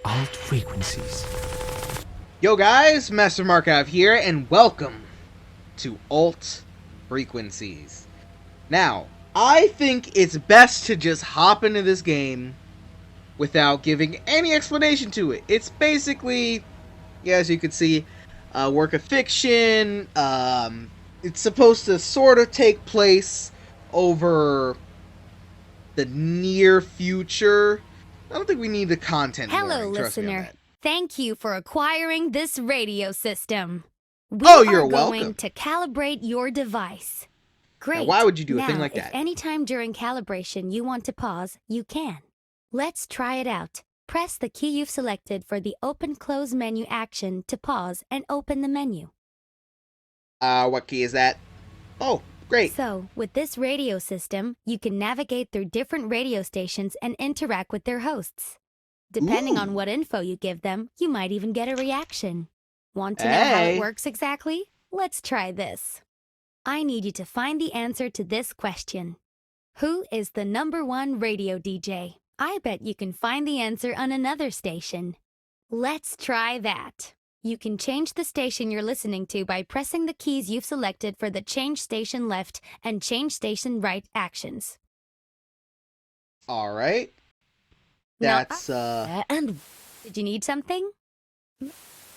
Alt frequencies. Yo guys, Master Markov here, and welcome to Alt Frequencies. Now, I think it's best to just hop into this game without giving any explanation to it. It's basically, as you can see, a work of fiction. It's supposed to sort of take place over the near future. I don't think we need the content Hello, warning, trust me on listener. that. Thank you for acquiring this radio system. We You're are going welcome. to calibrate your device. Great. Now, why would you do a now, thing like if that? anytime during calibration you want to pause, you can. Let's try it out. Press the key you've selected for the open-close menu action to pause and open the menu. What key is that? Oh, great. So, with this radio system, you can navigate through different radio stations and interact with their hosts. Depending on what info you give them, you might even get a reaction. Want to know how it works exactly? Let's try this. I need you to find the answer to this question. Who is the #1 radio DJ? I bet you can find the answer on another station. Let's try that. You can change the station you're listening to by pressing the keys you've selected for the Change Station Left and Change Station Right actions. Alright. Now, That's, And Did you need something?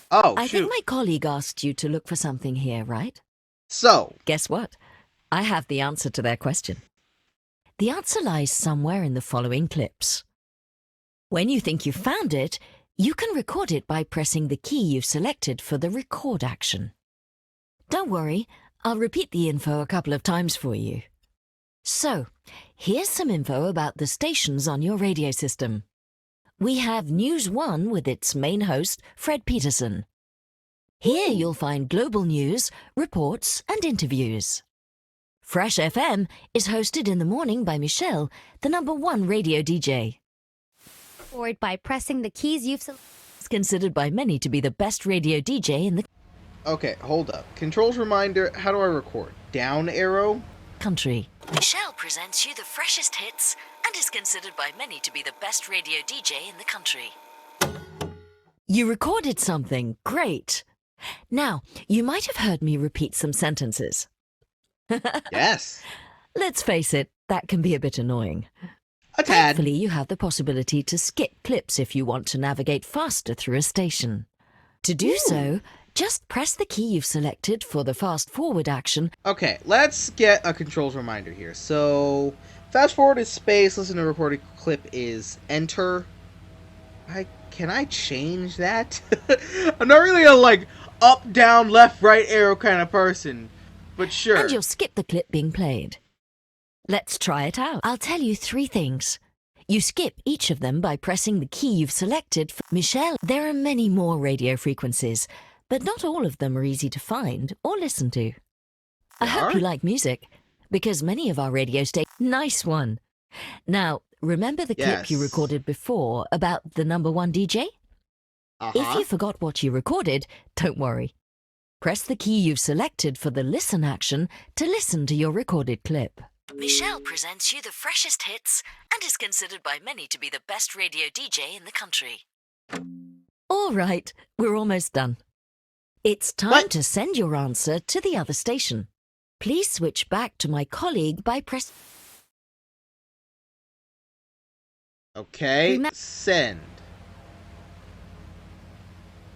Oh, I shoot. think my colleague asked you to look for something here, right? So, Guess what? I have the answer to their question. The answer lies somewhere in the following clips. When you think you've found it, you can record it by pressing the key you've selected for the record action. Don't worry, I'll repeat the info a couple of times for you. So, here's some info about the stations on your radio system. We have News 1 with its main host, Fred Peterson. Here you'll find global news, reports, and interviews. Fresh FM is hosted in the morning by Michelle, the #1 radio DJ. Or by pressing the keys you've selected. It's considered by many to be the best radio DJ in the okay, hold up. Controls reminder, how do I record? Down arrow? country. Michelle presents you the freshest hits and is considered by many to be the best radio DJ in the country. You recorded something. Great. Now, you might have heard me repeat some sentences. Yes. Let's face it, that can be a bit annoying. A tad. Thankfully, you have the possibility to skip clips if you want to navigate faster through a station. To do so, just press the key you've selected for the fast-forward action. Okay, let's get a controls reminder here. So, fast forward is space, listen to a recorded clip is enter. Can I change that? I'm not really a, up, down, left, right arrow kind of person. But sure. And you'll skip the clip being played. Let's try it out. I'll tell you 3 things. You skip each of them by pressing the key you've selected for Michelle. There are many more radio frequencies, but not all of them are easy to find or listen to. I hope you like music, because many of our radio stations... Nice one. Now, remember the clip you recorded before about the #1 DJ? If you forgot what you recorded, don't worry. Press the key you've selected for the listen action to listen to your recorded clip. Michelle presents you the freshest hits and is considered by many to be the best radio DJ in the country. All right, we're almost done. It's time to send your answer to the other station. Please switch back to my colleague by press... Okay, send.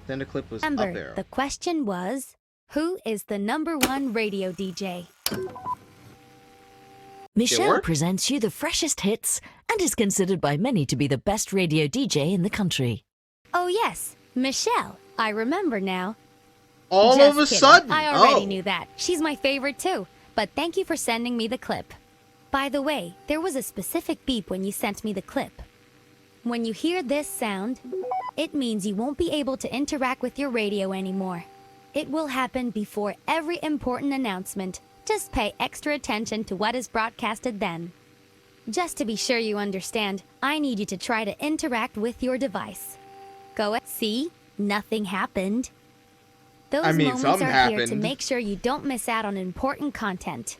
Then the clip was up Remember, arrow. the question was, who is the #1 radio DJ? Michelle presents you the freshest hits and is considered by many to be the best radio DJ in the country. Oh yes, Michelle. I remember now. All Just of a kidding. sudden. I already knew that. She's my favorite too. But thank you for sending me the clip. By the way, there was a specific beep when you sent me the clip. When you hear this sound, it means you won't be able to interact with your radio anymore. It will happen before every important announcement. Just pay extra attention to what is broadcasted then. Just to be sure you understand, I need you to try to interact with your device. Go at see? Nothing happened. Those moments something are here to happened. make sure you don't miss out on important content.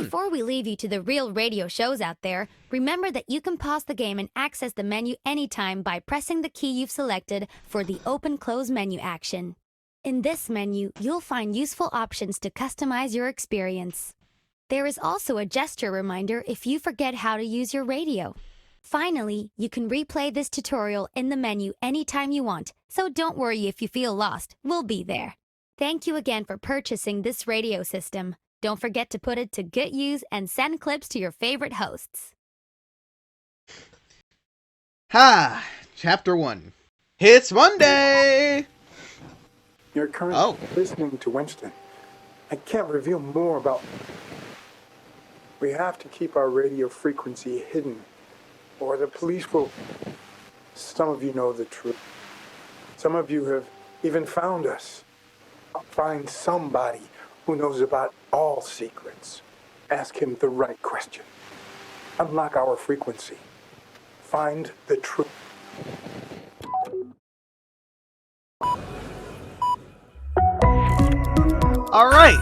Before we leave you to the real radio shows out there, remember that you can pause the game and access the menu anytime by pressing the key you've selected for the open-close menu action. In this menu, you'll find useful options to customize your experience. There is also a gesture reminder if you forget how to use your radio. Finally, you can replay this tutorial in the menu anytime you want, so don't worry if you feel lost, we'll be there. Thank you again for purchasing this radio system. Don't forget to put it to good use and send clips to your favorite hosts. Chapter 1. It's Monday! You're currently listening to Winston. I can't reveal more about... We have to keep our radio frequency hidden, or the police will... Some of you know the truth. Some of you have even found us. Find somebody who knows about all secrets. Ask him the right question. Unlock our frequency. Find the truth. Alright,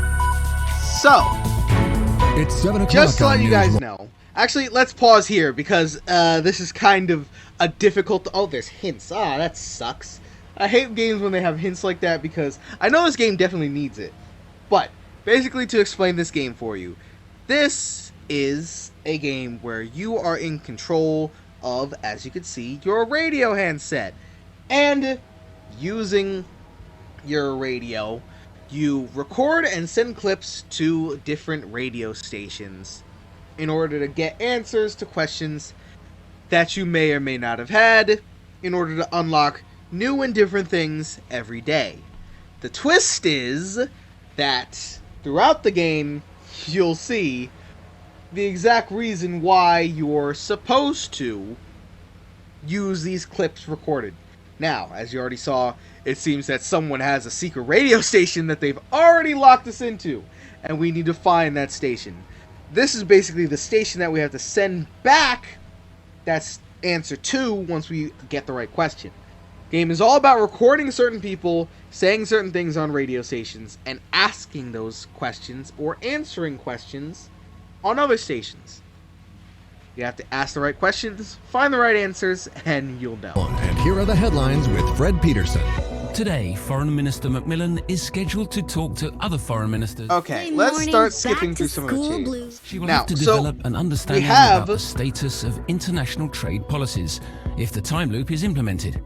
so... It's 7 o'clock. Just to let you guys know. Actually, let's pause here because this is kind of a difficult... Oh, there's hints. Ah, that sucks. I hate games when they have hints like that because I know this game definitely needs it. But, basically to explain this game for you, this is a game where you are in control of, as you can see, your radio handset. And using your radio, you record and send clips to different radio stations in order to get answers to questions that you may or may not have had in order to unlock new and different things every day. The twist is that throughout the game, you'll see the exact reason why you're supposed to use these clips recorded. Now, as you already saw, it seems that someone has a secret radio station that they've already locked us into, and we need to find that station. This is basically the station that we have to send back that's answer 2 once we get the right question. Game is all about recording certain people, saying certain things on radio stations, and asking those questions or answering questions on other stations. You have to ask the right questions, find the right answers, and you'll know. And here are the headlines with Fred Peterson. Today, Foreign Minister Macmillan is scheduled to talk to other foreign ministers. Okay, let's start skipping through some of the changes. She will Now, have to develop an understanding about the status of international trade policies if the time loop is implemented.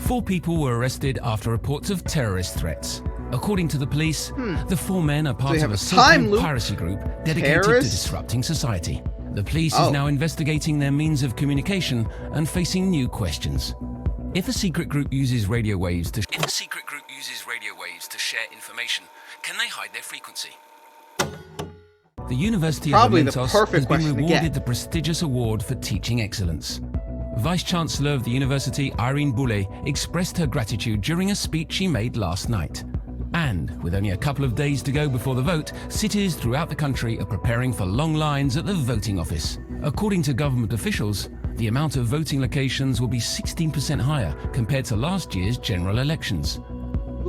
4 people were arrested after reports of terrorist threats. According to the police, the 4 men are part of a so-called piracy group dedicated to disrupting society. The police is now investigating their means of communication and facing new questions. If a secret group uses radio waves to share information, can they hide their frequency? The University of Mentos has been rewarded the prestigious award for teaching excellence. Vice-Chancellor of the University, Irene Boulay, expressed her gratitude during a speech she made last night. And, with only a couple of days to go before the vote, cities throughout the country are preparing for long lines at the voting office. According to government officials, the amount of voting locations will be 16% higher compared to last year's general elections.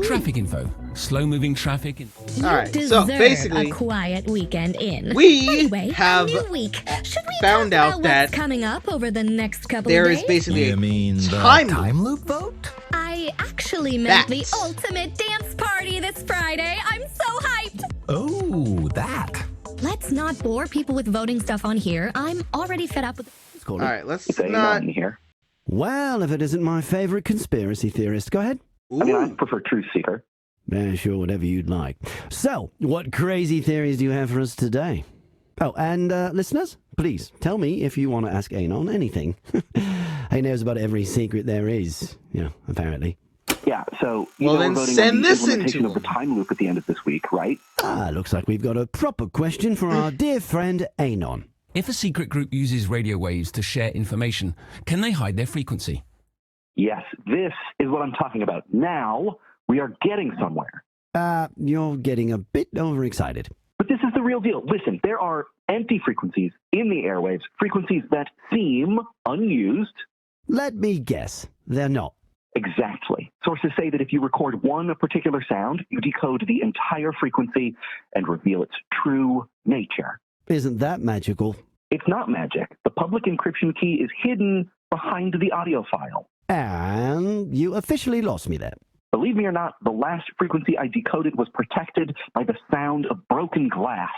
Traffic info. Slow-moving traffic. Alright, so basically, a quiet weekend in. We anyway, have new week. Should we found talk out about that what's coming up over the next couple there of days? is basically the time loop vote? I actually meant the ultimate dance party this Friday. I'm so hyped. Oh, that. Let's not bore people with voting stuff on here. I'm already fed up with... Alright, let's not... here. Well, if it isn't my favorite conspiracy theorist, go ahead. Ooh. I mean, I prefer Truth Seeker. Yeah, sure, whatever you'd like. So, what crazy theories do you have for us today? Oh, and listeners, please tell me if you want to ask Anon anything. He knows about every secret there is, apparently. Yeah, so well, then we're voting send on the this implementation into of the time loop at the end of this week, right? Looks like we've got a proper question for our dear friend Anon. If a secret group uses radio waves to share information, can they hide their frequency? Yes, this is what I'm talking about. Now, we are getting somewhere. You're getting a bit overexcited. But this is the real deal. Listen, there are empty frequencies in the airwaves, frequencies that seem unused. Let me guess. They're not. Exactly. Sources say that if you record one particular sound, you decode the entire frequency and reveal its true nature. Isn't that magical? It's not magic. The public encryption key is hidden behind the audio file. And you officially lost me there. Believe me or not, the last frequency I decoded was protected by the sound of broken glass.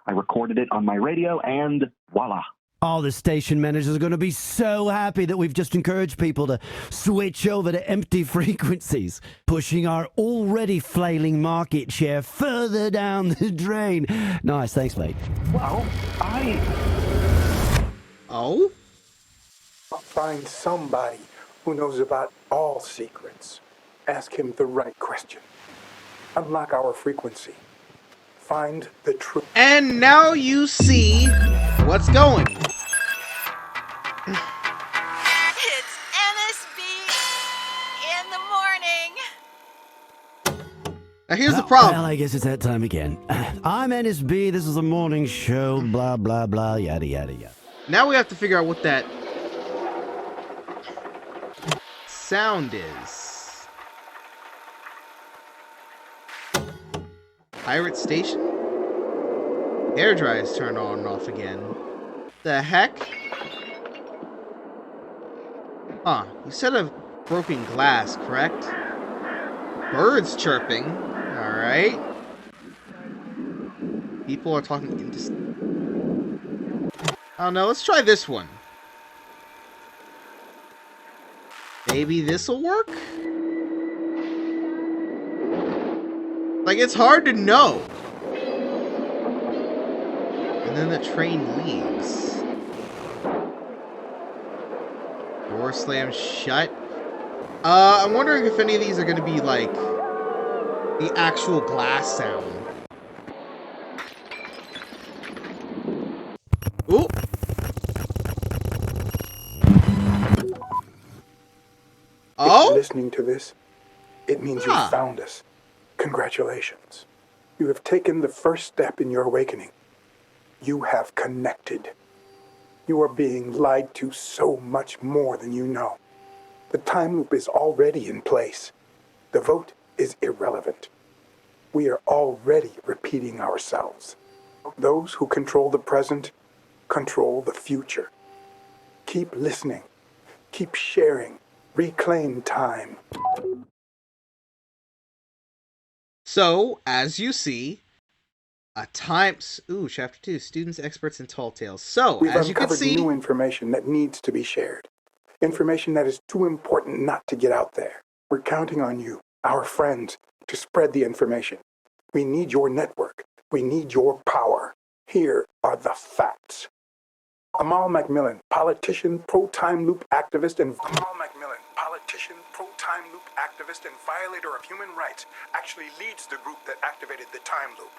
I recorded it on my radio and voila. Oh, the station managers are going to be so happy that we've just encouraged people to switch over to empty frequencies, pushing our already flailing market share further down the drain. Nice, thanks, mate. Well, Oh? Find somebody who knows about all secrets. Ask him the right question. Unlock our frequency. Find the truth. And now you see what's going. It's NSB in the morning. Now here's the problem. Well, I guess it's that time again. I'm NSB, this is a morning show, blah, blah, blah, yada, yada, yada. Now we have to figure out what that sound is. Pirate station? Air dryer's turned on and off again. The heck? Huh, you said of broken glass, correct? Birds chirping. Alright. People are talking oh no, let's try this one. Maybe this'll work? Like, it's hard to know. And then the train leaves. Door slams shut. I'm wondering if any of these are going to be, like, the actual glass sound. Ooh! If you're listening to this, it means you found us. Congratulations. You have taken the first step in your awakening. You have connected. You are being lied to so much more than you know. The time loop is already in place. The vote is irrelevant. We are already repeating ourselves. Those who control the present control the future. Keep listening. Keep sharing. Reclaim time. So, as you see, Chapter 2, Students, Experts, and Tall Tales. So, We've as you can uncovered see, new information that needs to be shared. Information that is too important not to get out there. We're counting on you, our friends, to spread the information. We need your network. We need your power. Here are the facts. Amal Macmillan, politician, pro-time loop activist, and violator of human rights, actually leads the group that activated the time loop.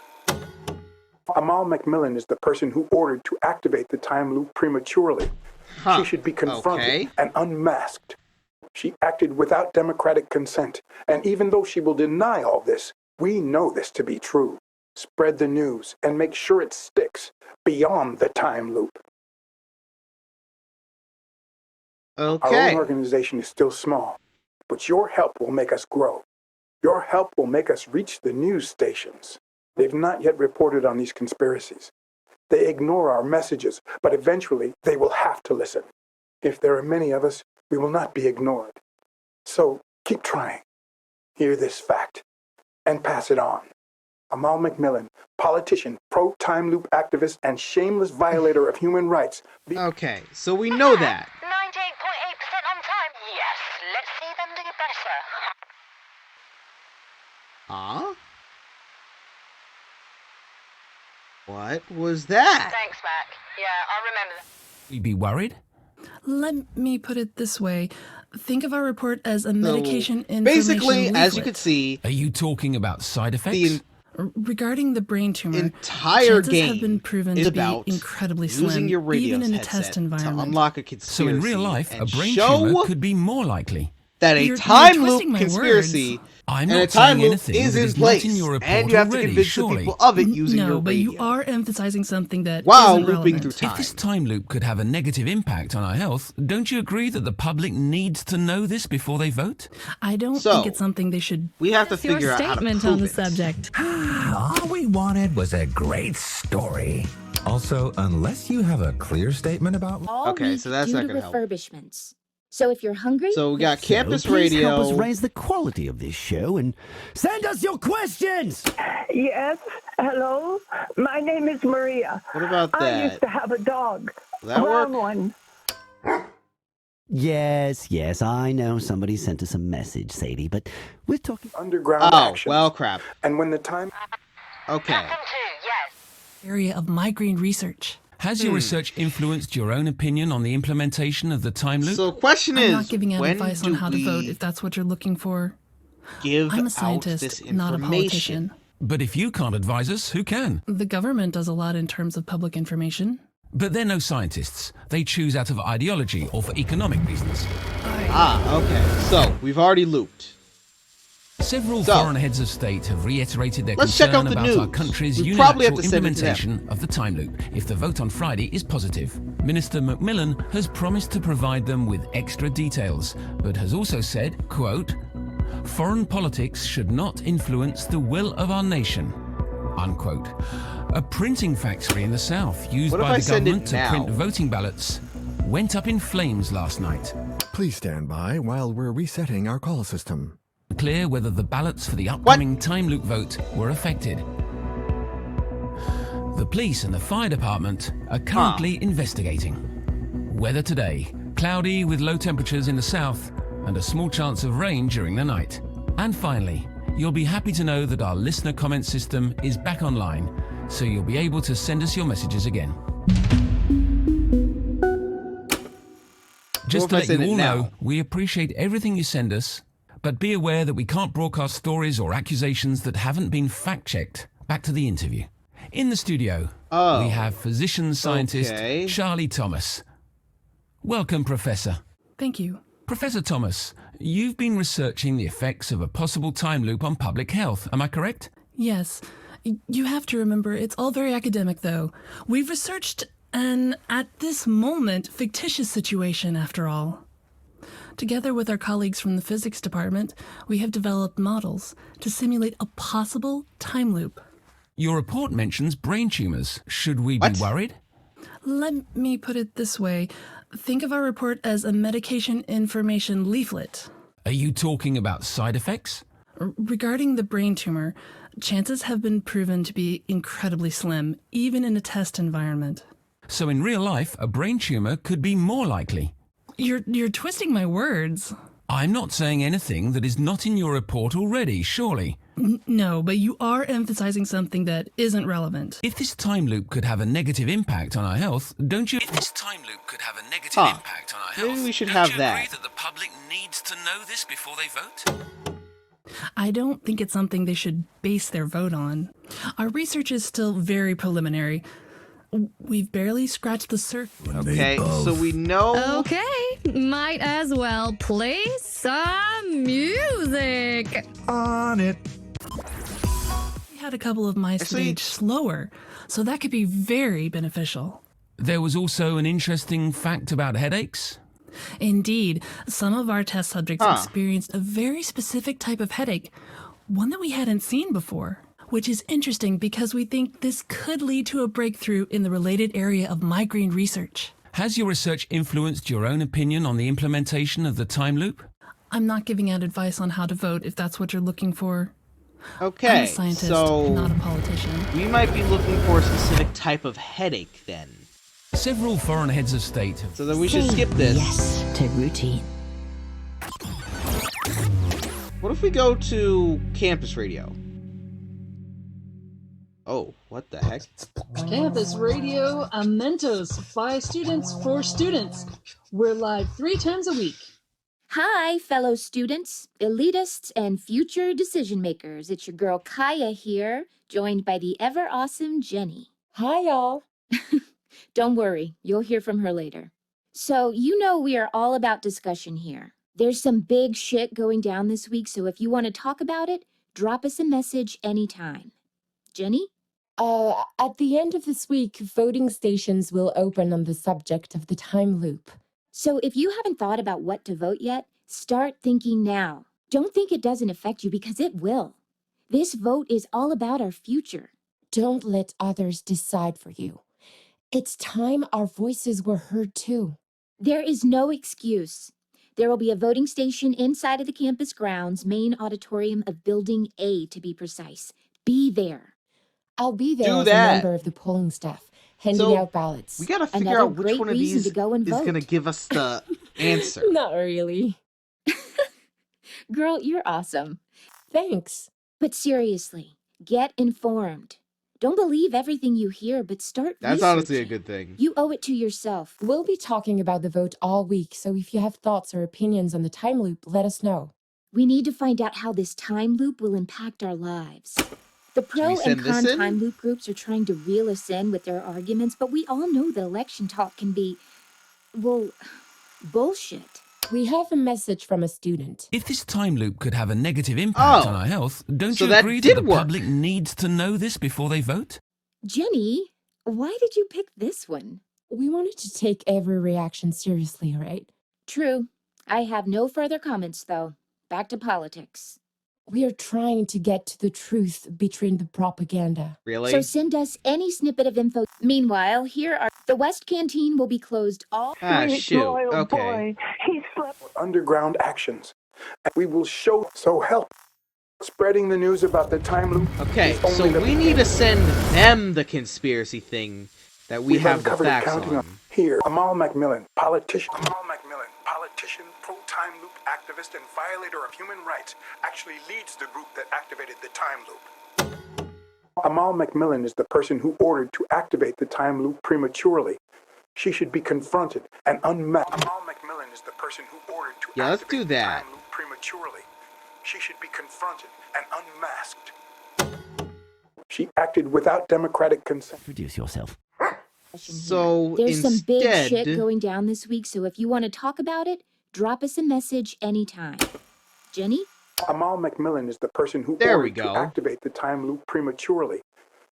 Amal Macmillan is the person who ordered to activate the time loop prematurely. She should be confronted and unmasked. She acted without democratic consent, and even though she will deny all this, we know this to be true. Spread the news and make sure it sticks beyond the time loop. Our own organization is still small, but your help will make us grow. Your help will make us reach the news stations. They've not yet reported on these conspiracies. They ignore our messages, but eventually they will have to listen. If there are many of us, we will not be ignored. So keep trying. Hear this fact and pass it on. Amal Macmillan, politician, pro-time loop activist, and shameless violator of human rights. Okay, so we know that. 98.8% on time. Yes, let's see them do better. Huh? What was that? Thanks, Mac. Yeah, I'll remember that. You'd be worried? Let me put it this way. Think of our report as a medication information basically, leaflet. as you can see... Are you talking about side effects? Regarding the brain tumor, entire chances game have been proven is to be about incredibly slim, using your radio even in a headset test environment. to unlock a conspiracy. So in real life, a brain show tumor could be more likely. That a time loop conspiracy and a time loop is in place, and you have to convince the people of it using your radio. No, but you are emphasizing something that while isn't looping relevant. through time. If this time loop could have a negative impact on our health, don't you agree that the public needs to know this before they vote? I don't think it's something they should... We have to figure out how to prove on the it. subject. All we wanted was a great story. Also, unless you have a clear statement about... Okay, so that's not going to help. Refurbishments. So if you're hungry... So we got campus please radio. help us raise the quality of this show and send us your questions! Yes, hello. My name is Maria. What about that? I used to have a dog. Will that brown work? one. Yes, I know somebody sent us a message, Sadie, but we're talking... Underground action. Well, crap. And when the time... Okay. Area of migraine research. Has your research influenced your own opinion on the implementation of the time loop? So question I'm is, not giving out when advice do on how to we vote if that's what you're looking for. give I'm a out scientist, this not a information? politician. But if you can't advise us, who can? The government does a lot in terms of public information. But they're no scientists. They choose out of ideology or for economic reasons. Okay. So, we've already looped. Several foreign heads of state have reiterated their Let's check concern out the about news. our country's We probably have unilateral to send it to them. implementation of the time loop if the vote on Friday is positive. Minister Macmillan has promised to provide them with extra details, but has also said, quote, "Foreign politics should not influence the will of our nation," unquote. A printing factory in the South used What if by I the send it government to now? print voting ballots went up in flames last night. Please stand by while we're resetting our call system. Clear whether the ballots for the upcoming time loop vote were affected. The police and the fire department are currently investigating. Weather today, cloudy with low temperatures in the south and a small chance of rain during the night. And finally, you'll be happy to know that our listener comment system is back online, so you'll be able to send us your messages again. Just to let you all know, we appreciate everything you send us, but be aware that we can't broadcast stories or accusations that haven't been fact-checked. Back to the interview. In the studio, we have physician-scientist Charlie Thomas. Welcome, Professor. Thank you. Professor Thomas, you've been researching the effects of a possible time loop on public health, am I correct? Yes. You have to remember, it's all very academic, though. We've researched an, at this moment, fictitious situation, after all. Together with our colleagues from the physics department, we have developed models to simulate a possible time loop. Your report mentions brain tumors. Should we be worried? Let me put it this way. Think of our report as a medication information leaflet. Are you talking about side effects? Regarding the brain tumor, chances have been proven to be incredibly slim, even in a test environment. So in real life, a brain tumor could be more likely. You're twisting my words. I'm not saying anything that is not in your report already, surely. No, but you are emphasizing something that isn't relevant. If this time loop could have a negative impact on our health, don't you? If this time loop could have a negative impact on our health, maybe we should don't have you that. agree that the public needs to know this before they vote? I don't think it's something they should base their vote on. Our research is still very preliminary. We've barely scratched the surface. Okay, so we know... Okay, might as well play some music. On it. We had a couple of mice that aged slower, so that could be very beneficial. There was also an interesting fact about headaches. Indeed, some of our test subjects experienced a very specific type of headache, one that we hadn't seen before. Which is interesting because we think this could lead to a breakthrough in the related area of migraine research. Has your research influenced your own opinion on the implementation of the time loop? I'm not giving out advice on how to vote if that's what you're looking for. Okay, I'm a scientist, so not a politician. We might be looking for a specific type of headache then. Several foreign heads of state have... So then we should skip this. Yes, to routine. What if we go to campus radio? Oh, what the heck? Campus Radio, a Mentos by students for students. We're live 3 times a week. Hi, fellow students, elitists, and future decision makers. It's your girl Kaya here, joined by the ever awesome Jenny. Hi, y'all. Don't worry, you'll hear from her later. So, you know we are all about discussion here. There's some big shit going down this week, so if you want to talk about it, drop us a message anytime. Jenny? At the end of this week, voting stations will open on the subject of the time loop. So if you haven't thought about what to vote yet, start thinking now. Don't think it doesn't affect you because it will. This vote is all about our future. Don't let others decide for you. It's time our voices were heard too. There is no excuse. There will be a voting station inside of the campus grounds, main auditorium of Building A to be precise. Be there. I'll be there Do as that. a member of the polling staff, handing out ballots. We gotta figure out which one of these is gonna give us the answer. Not really. Girl, you're awesome. Thanks. But seriously, get informed. Don't believe everything you hear, but start That's researching. honestly a good thing. You owe it to yourself. We'll be talking about the vote all week, so if you have thoughts or opinions on the time loop, let us know. We need to find out how this time loop will impact our lives. The pro and con time loop groups are trying to reel us in with their arguments, but we all know that election talk can be, well, bullshit. We have a message from a student. If this time loop could have a negative impact on our health, don't you agree that the public needs to know this before they vote? Jenny, why did you pick this one? We wanted to take every reaction seriously, right? True. I have no further comments, though. Back to politics. We are trying to get to the truth between the propaganda. Really? So send us any snippet of info. Meanwhile, here are the West Canteen will be closed all. Shoot. Okay. Boy. He slept. Underground actions. And we will show. So help. Spreading the news about the time loop. Okay, so we need to send them the conspiracy thing that we have the facts on. Here, Amal Macmillan, politician, pro-time loop activist and violator of human rights, actually leads the group that activated the time loop. Amal Macmillan is the person who ordered to activate the time loop prematurely. She should be confronted and unmasked. Amal Macmillan is the person who ordered to activate the time loop prematurely. She should be confronted and unmasked. She acted without democratic consent. Introduce yourself. So there's some big shit going down this week, so if you want to talk about it, drop us a message anytime. Jenny? Amal Macmillan is the person who ordered to activate the time loop prematurely.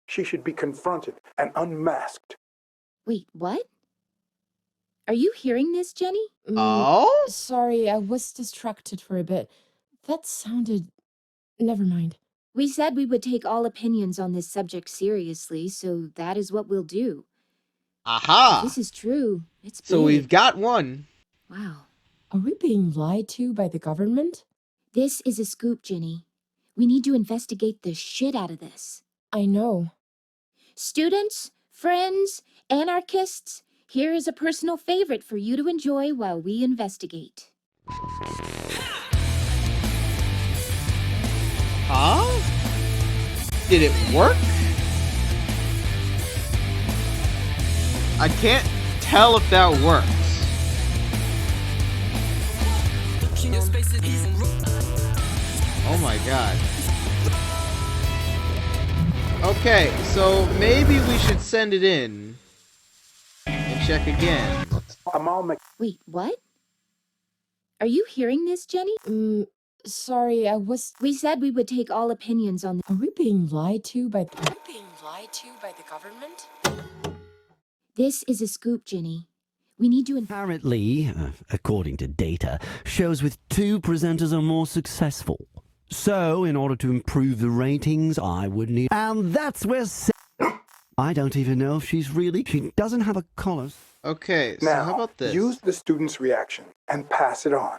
She should be confronted and unmasked. Wait, what? Are you hearing this, Jenny? Oh? Sorry, I was distracted for a bit. That sounded... Never mind. We said we would take all opinions on this subject seriously, so that is what we'll do. Aha! If this is true. It's big. So we've got one. Wow. Are we being lied to by the government? This is a scoop, Jenny. We need to investigate the shit out of this. I know. Students, friends, anarchists, here is a personal favorite for you to enjoy while we investigate. Huh? Did it work? I can't tell if that works. Oh my god. Okay, so maybe we should send it in and check again. Wait, what? Are you hearing this, Jenny? Sorry, I was... We said we would take all opinions on... Are we being lied to by... the government? This is a scoop, Jenny. We need to... Apparently, according to data, shows with 2 presenters are more successful. So, in order to improve the ratings, I would need... And that's where... I don't even know if she's really... She doesn't have a collar. Okay, so now, how about this? Use the student's reaction and pass it on.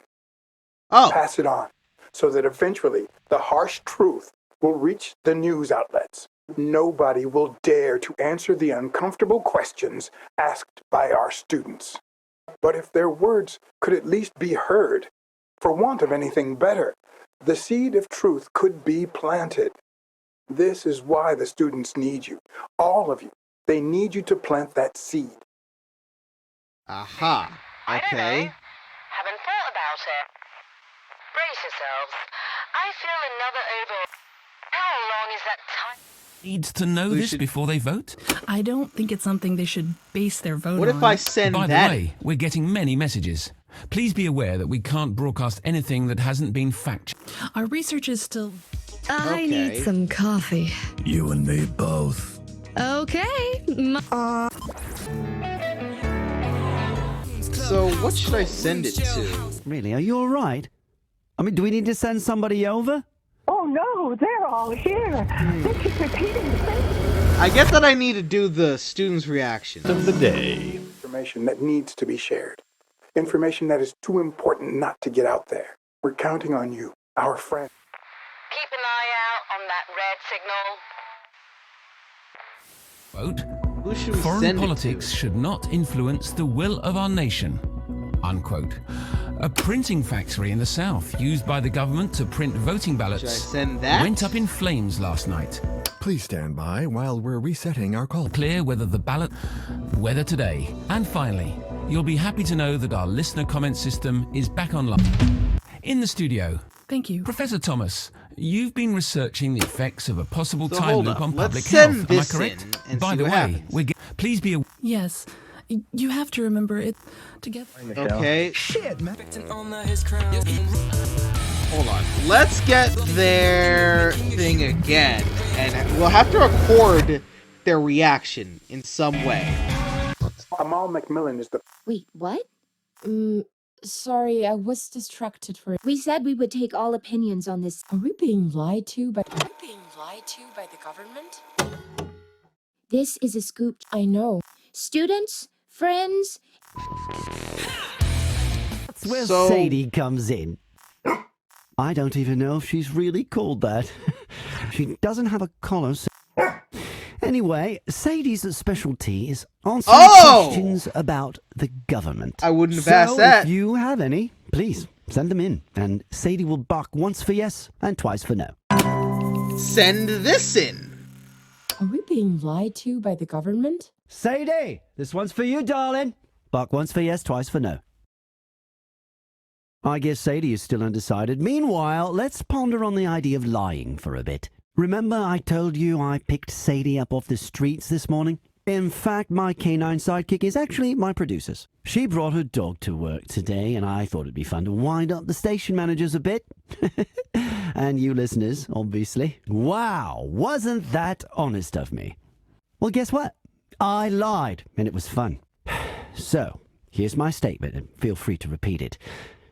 Oh. Pass it on, so that eventually the harsh truth will reach the news outlets. Nobody will dare to answer the uncomfortable questions asked by our students. But if their words could at least be heard, for want of anything better, the seed of truth could be planted. This is why the students need you. All of you. They need you to plant that seed. Aha. Okay. Haven't thought about it. Brace yourselves. I feel another over... How long is that time? Needs to know this before they vote? I don't think it's something they should base their vote on. What if I send By that? the way, we're getting many messages. Please be aware that we can't broadcast anything that hasn't been fact-checked. Our research is still... I need some coffee. You and me both. Okay. So what should I send it to? Really, are you all right? I mean, do we need to send somebody over? Oh no, they're all here. They keep repeating the same. I get that I need to do the students' reaction. Of the day. Information that needs to be shared. Information that is too important not to get out there. We're counting on you, our friend. Keep an eye out on that red signal. Quote, Who should we foreign send politics should not influence the will of our nation. Unquote. A printing factory in the South used by the government to print voting ballots Should I send that? went up in flames last night. Please stand by while we're resetting our call. Clear whether the ballot, whether today. And finally, you'll be happy to know that our listener comment system is back online. In the studio. Thank you. Professor Thomas, you've been researching the effects of a possible So time hold loop up. on Let's public send health. Am I this correct? in and By see the what way, happens. please be aware. Yes. You have to remember it together. Okay. Shit, man. Hold on. Let's get their thing again. And we'll have to record their reaction in some way. Amal McMillan is the... Wait, what? Sorry, I was distracted for... We said we would take all opinions on this. Are we being lied to by... the government? This is a scoop. I know. Students, friends... That's where So- Sadie comes in. I don't even know if she's really called that. She doesn't have a collar. So... Anyway, Sadie's specialty is answering questions about the government. I wouldn't have asked that. If you have any, please send them in, and Sadie will bark once for yes and twice for no. Send this in. Are we being lied to by the government? Sadie, this one's for you, darling. Bark once for yes, twice for no. I guess Sadie is still undecided. Meanwhile, let's ponder on the idea of lying for a bit. Remember I told you I picked Sadie up off the streets this morning? In fact, my canine sidekick is actually my producer's. She brought her dog to work today, and I thought it'd be fun to wind up the station managers a bit. And you listeners, obviously. Wow, wasn't that honest of me? Well, guess what? I lied, and it was fun. So, here's my statement, and feel free to repeat it.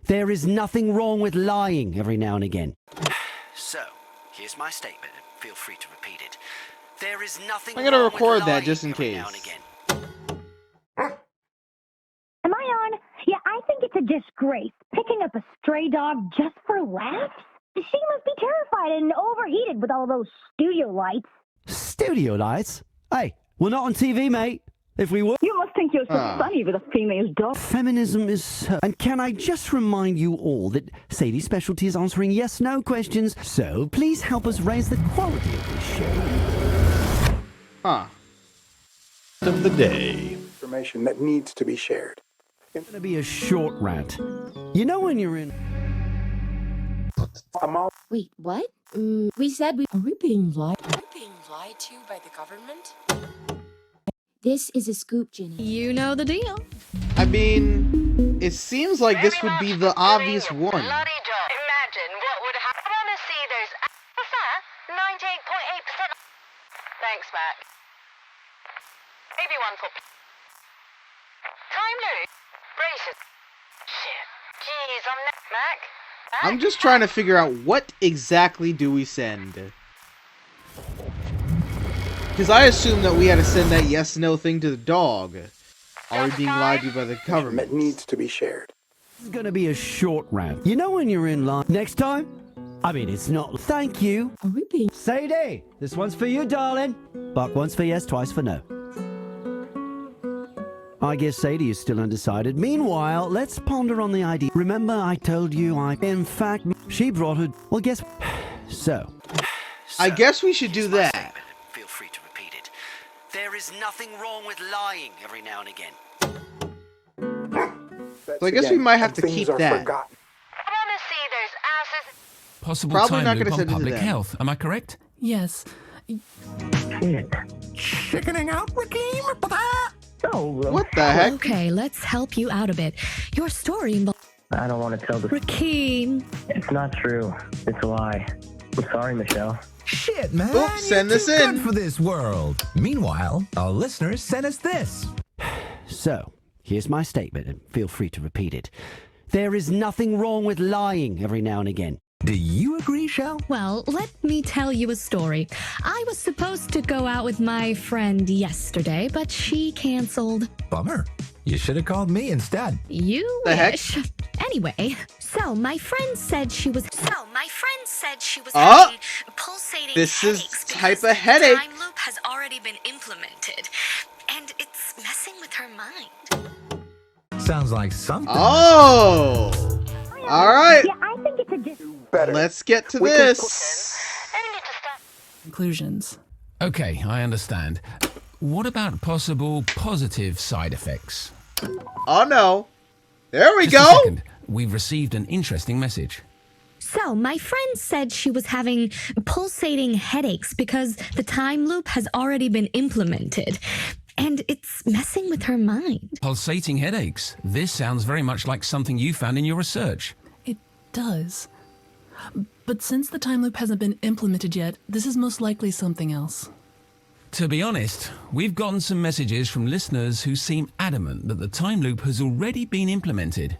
There is nothing wrong with lying every now and again. So, here's my statement, and feel free to repeat it. There is nothing I'm gonna wrong record with that lying just in every case. now and again. Am I on? Yeah, I think it's a disgrace. Picking up a stray dog just for laughs? She must be terrified and overheated with all those studio lights. Studio lights? Hey, we're not on TV, mate. If we were... You must think you're so funny with a female dog. Feminism is so... And can I just remind you all that Sadie's specialty is answering yes-no questions, so please help us raise the quality of this show. Huh. Of the day. Information that needs to be shared. It's going to be a short rant. You know when you're in... Amal... Wait, what? We said we... Are we being lied? Are we being lied to by the government? This is a scoop, Jenny. You know the deal. I mean, it seems like this would be the obvious one. Bloody job. Imagine what would happen. I want to see those... What's that? 98.8%. Thanks, Mac. Maybe one for... Time loop. Braces. Shit. Jeez, I'm... Mac? I'm just trying to figure out what exactly do we send. Because I assume that we had to send that yes-no thing to the dog. Are we being lied to by the government? That needs to be shared. It's going to be a short rant. You know when you're in line... Next time? I mean, it's not... Thank you. Are we being... Sadie, this one's for you, darling. Bark once for yes, twice for no. I guess Sadie is still undecided. Meanwhile, let's ponder on the idea. Remember I told you I... In fact, she brought her... Well, guess... So... I guess we should do that. Feel free to repeat it. There is nothing wrong with lying every now and again. So I guess we might have to Things keep are that. forgotten. I want to see those asses. Possible Probably time not loop gonna on send it to public them. health. Am I correct? Yes. Chickening out, Rakeem? What the heck? Okay, let's help you out a bit. Your story involves... I don't want to tell the... Rakeem. It's not true. It's a lie. I'm sorry, Michelle. Shit, man. Oops, send You're this too in. good for this world. Meanwhile, our listeners sent us this. So, here's my statement, and feel free to repeat it. There is nothing wrong with lying every now and again. Do you agree, Shell? Well, let me tell you a story. I was supposed to go out with my friend yesterday, but she canceled. Bummer. You should have called me instead. You The heck? wish. Anyway, so my friend said she was Oh! having pulsating This is headaches type because of headache. the time loop has already been implemented, and it's messing with her mind. Sounds like something. Oh! Alright. Yeah, I think it's a Let's get to this. Conclusions. Okay, I understand. What about possible positive side effects? Oh no. There we Just a go. second. We've received an interesting message. So, my friend said she was having pulsating headaches because the time loop has already been implemented, and it's messing with her mind. Pulsating headaches. This sounds very much like something you found in your research. It does. But since the time loop hasn't been implemented yet, this is most likely something else. To be honest, we've gotten some messages from listeners who seem adamant that the time loop has already been implemented.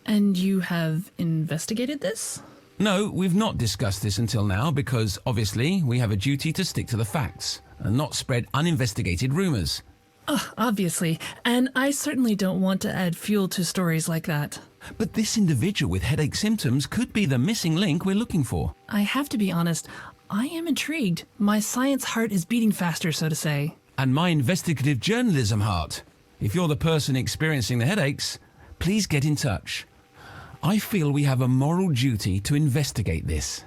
And you have investigated this? No, we've not discussed this until now because, obviously, we have a duty to stick to the facts and not spread uninvestigated rumors. Obviously, and I certainly don't want to add fuel to stories like that. But this individual with headache symptoms could be the missing link we're looking for. I have to be honest, I am intrigued. My science heart is beating faster, so to say. And my investigative journalism heart. If you're the person experiencing the headaches, please get in touch. I feel we have a moral duty to investigate this.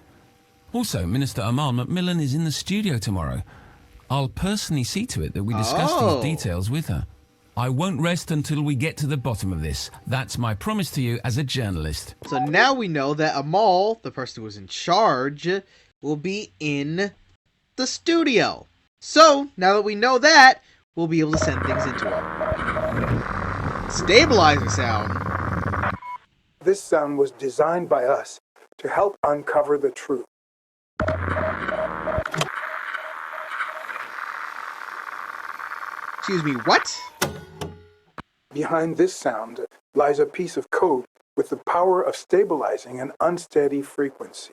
Also, Minister Amal Macmillan is in the studio tomorrow. I'll personally see to it that we discuss these details with her. I won't rest until we get to the bottom of this. That's my promise to you as a journalist. So now we know that Amal, the person who was in charge, will be in the studio. So, now that we know that, we'll be able to send things into her. Stabilizer sound. This sound was designed by us to help uncover the truth. Excuse me, what? Behind this sound lies a piece of code with the power of stabilizing an unsteady frequency.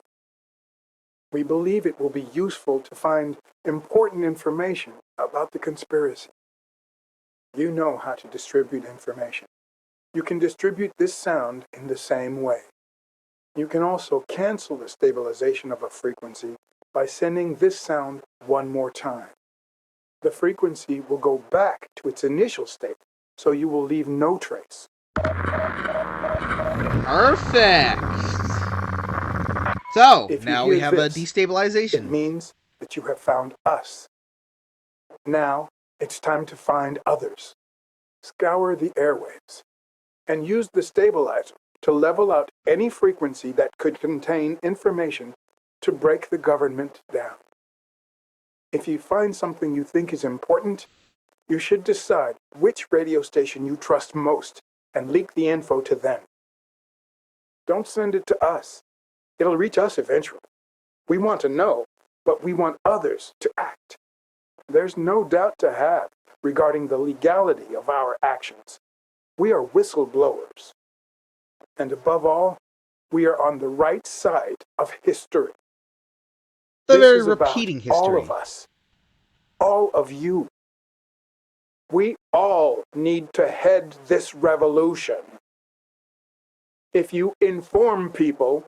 We believe it will be useful to find important information about the conspiracy. You know how to distribute information. You can distribute this sound in the same way. You can also cancel the stabilization of a frequency by sending this sound one more time. The frequency will go back to its initial state, so you will leave no trace. Perfect. So, If you now we hear have a this, destabilization. It means that you have found us. Now, it's time to find others. Scour the airwaves and use the stabilizer to level out any frequency that could contain information to break the government down. If you find something you think is important, you should decide which radio station you trust most and leak the info to them. Don't send it to us. It'll reach us eventually. We want to know, but we want others to act. There's no doubt to have regarding the legality of our actions. We are whistleblowers. And above all, we are on the right side of history. The This very is about repeating all history. of us. All of you. We all need to head this revolution. If you inform people,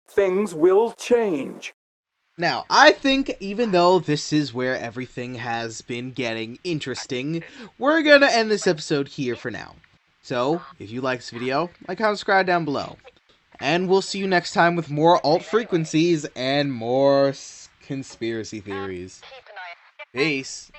things will change. Now, I think even though this is where everything has been getting interesting, we're gonna end this episode here for now. So, if you like this video, like, comment, subscribe down below. And we'll see you next time with more alt frequencies and more conspiracy theories. Peace.